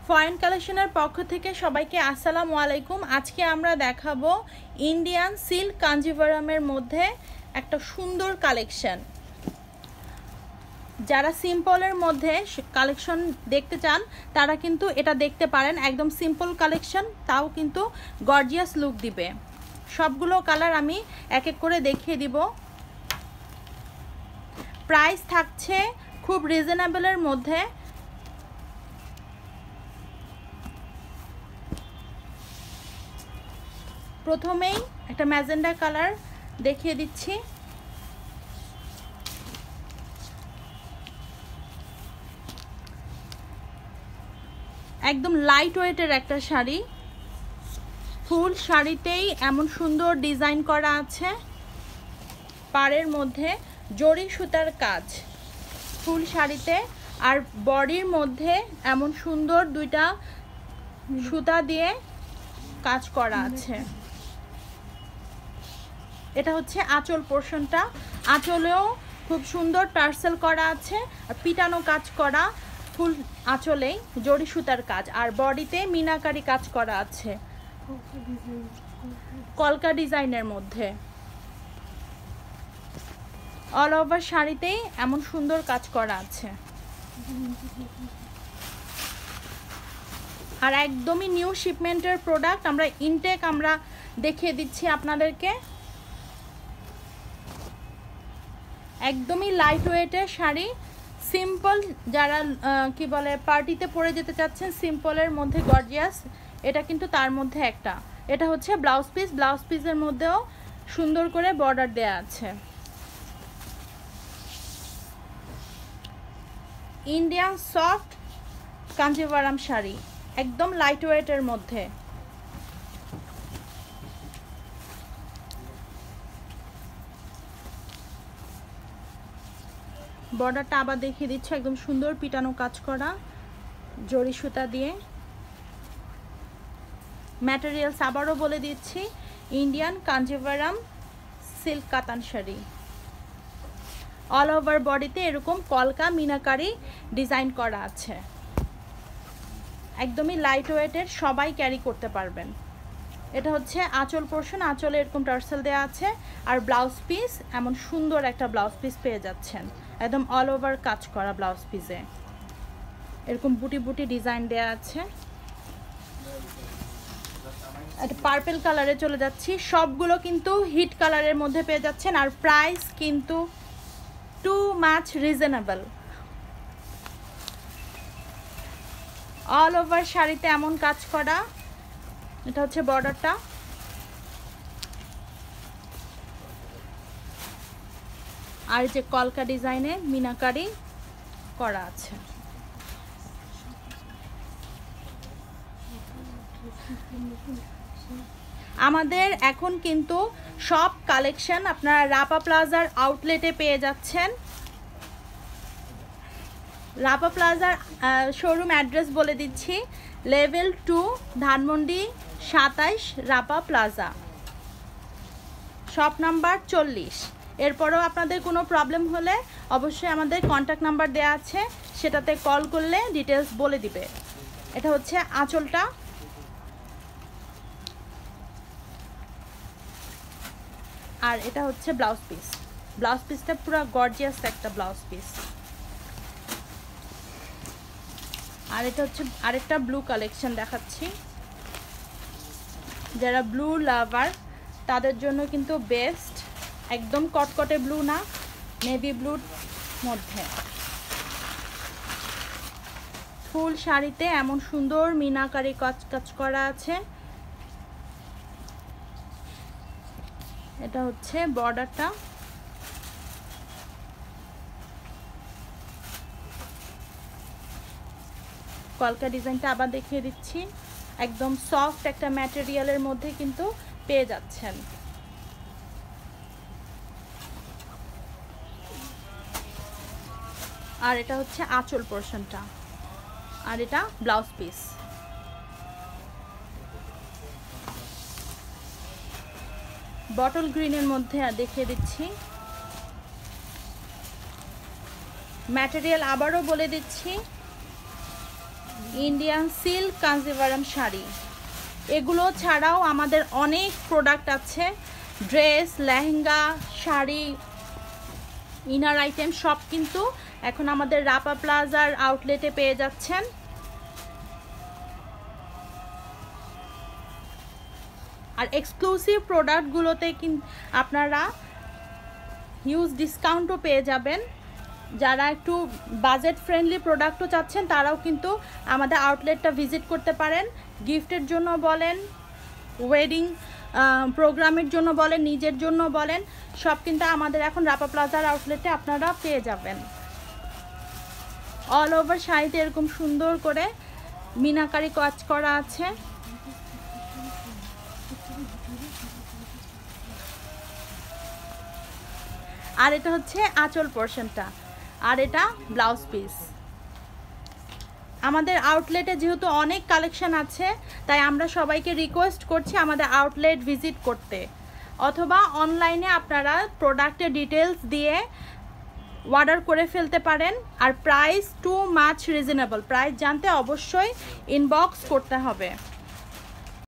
ফয়েন কালেকশনের পক্ষ থেকে সবাইকে আসসালামু আলাইকুম। আজকে আমরা দেখাবো ইন্ডিয়ান সিল্ক কাঞ্জিভারামের মধ্যে একটা সুন্দর কালেকশন। যারা সিম্পলের মধ্যে কালেকশন দেখতে চান তারা কিন্তু এটা দেখতে পারেন। একদম সিম্পল কালেকশন, তাও কিন্তু গর্জিয়াস লুক দিবে। সবগুলো কালার আমি এক এক করে দেখিয়ে দিব। প্রাইস থাকছে খুব রিজনেবলের মধ্যে। প্রথমেই একটা ম্যাজেন্ডা কালার দেখিয়ে দিচ্ছি। একদম লাইট ওয়েটের একটা শাড়ি, ফুল শাড়িতেই এমন সুন্দর ডিজাইন করা আছে। পাড়ের মধ্যে জরি সুতার কাজ ফুল শাড়িতে, আর বডির মধ্যে এমন সুন্দর দুইটা সুতা দিয়ে কাজ করা আছে। এটা হচ্ছে আঁচল পোর্শনটা, আঁচলেও খুব সুন্দর টার্সেল করা আছে আর পিটানো কাজ করা ফুল আঁচলেই জরি সুতার কাজ, আর বডিতে মিনাকারি কাজ করা আছে কলকা ডিজাইনের মধ্যে। অল ওভার শাড়িতেই এমন সুন্দর কাজ করা আছে, আর একদমই নিউ শিপমেন্টের প্রোডাক্ট। আমরা ইনটেক আমরা দেখিয়ে দিচ্ছি আপনাদেরকে। একদমই লাইট ওয়েটের শাড়ি, সিম্পল যারা কি বলে পার্টিতে পরে যেতে চাচ্ছেন সিম্পলের মধ্যে গর্জিয়াস, এটা কিন্তু তার মধ্যে একটা। এটা হচ্ছে ব্লাউজ পিস, ব্লাউজ পিসের মধ্যেও সুন্দর করে বর্ডার দেয়া আছে। ইন্ডিয়ান সফট কাঞ্জিভারাম শাড়ি, একদম লাইট ওয়েটের মধ্যে। বর্ডারটা আবার দেখিয়ে দিচ্ছি, একদম সুন্দর পিটানো কাজ করা জরি সুতা দিয়ে। ম্যাটেরিয়ালস আবারও বলে দিচ্ছি, ইন্ডিয়ান কাঞ্জিভারাম সিল্ক কাতান শাড়ি। অল ওভার বডিতে এরকম কলকা মিনাকারি ডিজাইন করা আছে। একদমই লাইট ওয়েটের, সবাই ক্যারি করতে পারবেন। এটা হচ্ছে আঁচল পোর্শন, আঁচলে এরকম টার্সেল দেওয়া আছে, আর ব্লাউজ পিস এমন সুন্দর একটা ব্লাউজ পিস পেয়ে যাচ্ছেন। একদম অল ওভার কাজ করা ব্লাউজ পিসে এরকম বুটি বুটি ডিজাইন দেওয়া আছে। একটা পার্পল কালারে চলে যাচ্ছি, সবগুলো কিন্তু হিট কালারের মধ্যে পেয়ে যাচ্ছেন, আর প্রাইস কিন্তু two much reasonable. All over শাড়িতে এমন কাজ করা, এটা হচ্ছে বর্ডারটা। আর যে কলকা ডিজাইনে মিনাকারি করা আছে। আমাদের এখন কিন্তু সব কালেকশন আপনারা রাপা প্লাজার আউটলেটে পেয়ে যাচ্ছেন। রাপা প্লাজার শোরুম অ্যাড্রেস বলে দিচ্ছি, level 2 Dhanmondi 27 Rapa plaza, shop number 40। এরপরেও আপনাদের কোনো প্রবলেম হলে অবশ্যই আমাদের কন্ট্যাক্ট নাম্বার দেওয়া আছে, সেটাতে কল করলে ডিটেলস বলে দিবে। এটা হচ্ছে আঁচলটা, আর এটা হচ্ছে ব্লাউজ পিস। ব্লাউজ পিসটা পুরো গর্জিয়াস একটা ব্লাউজ পিস। আর এটা হচ্ছে আরেকটা ব্লু কালেকশন দেখাচ্ছি। যারা ব্লু লাভার তাদের জন্য কিন্তু বেস্ট। একদম কটকটে ব্লু না, নেভি ব্লুর মধ্যে ফুল শাড়িতে এমন সুন্দর মিনাকারি কাজ করা আছে। এটা হচ্ছে বর্ডারটা। কলকা ডিজাইনটা আবার দেখিয়ে দিচ্ছি, একদম সফট একটা ম্যাটেরিয়ালের মধ্যে কিন্তু পেয়ে যাচ্ছেন। আর এটা হচ্ছে আঁচল পোর্শনটা, আর এটা ব্লাউজ পিস। বটল গ্রিনের মধ্যে দেখিয়ে দিচ্ছি। ম্যাটেরিয়াল আবারও বলে দিচ্ছি, ইন্ডিয়ান সিল্ক কাঞ্জিভারাম শাড়ি। এগুলো ছাড়াও আমাদের অনেক প্রোডাক্ট আছে, dress, lehenga, sari, inner item সব কিন্তু এখন আমাদের রাপা প্লাজার আউটলেটে পেয়ে যাচ্ছেন। আর এক্সক্লুসিভ প্রোডাক্টগুলোতে কিন্তু আপনারা হিউজ ডিসকাউন্টও পেয়ে যাবেন। যারা একটু বাজেট ফ্রেন্ডলি প্রোডাক্টও চাচ্ছেন তারাও কিন্তু আমাদের আউটলেটটা ভিজিট করতে পারেন। গিফটের জন্য বলেন, ওয়েডিং প্রোগ্রামের জন্য বলেন, নিজের জন্য বলেন, সব কিন্তু আমাদের এখন রাপা প্লাজার আউটলেটে আপনারা পেয়ে যাবেন। অল ওভার শাড়িতে এরকম সুন্দর করে মিনাকারি কাজ করা আছে। আর এটা হচ্ছে আঁচল পোরশনটা, আর এটা ব্লাউজ পিস। আমাদের আউটলেটে যেহেতু অনেক কালেকশন আছে, তাই আমরা সবাইকে রিকোয়েস্ট করছি আমাদের আউটলেট ভিজিট করতে, অথবা অনলাইনে আপনারা প্রোডাক্টের ডিটেলস দিয়ে অর্ডার করে ফেলতে পারেন। আর price too much reasonable, price জানতে অবশ্যই ইনবক্স করতে হবে।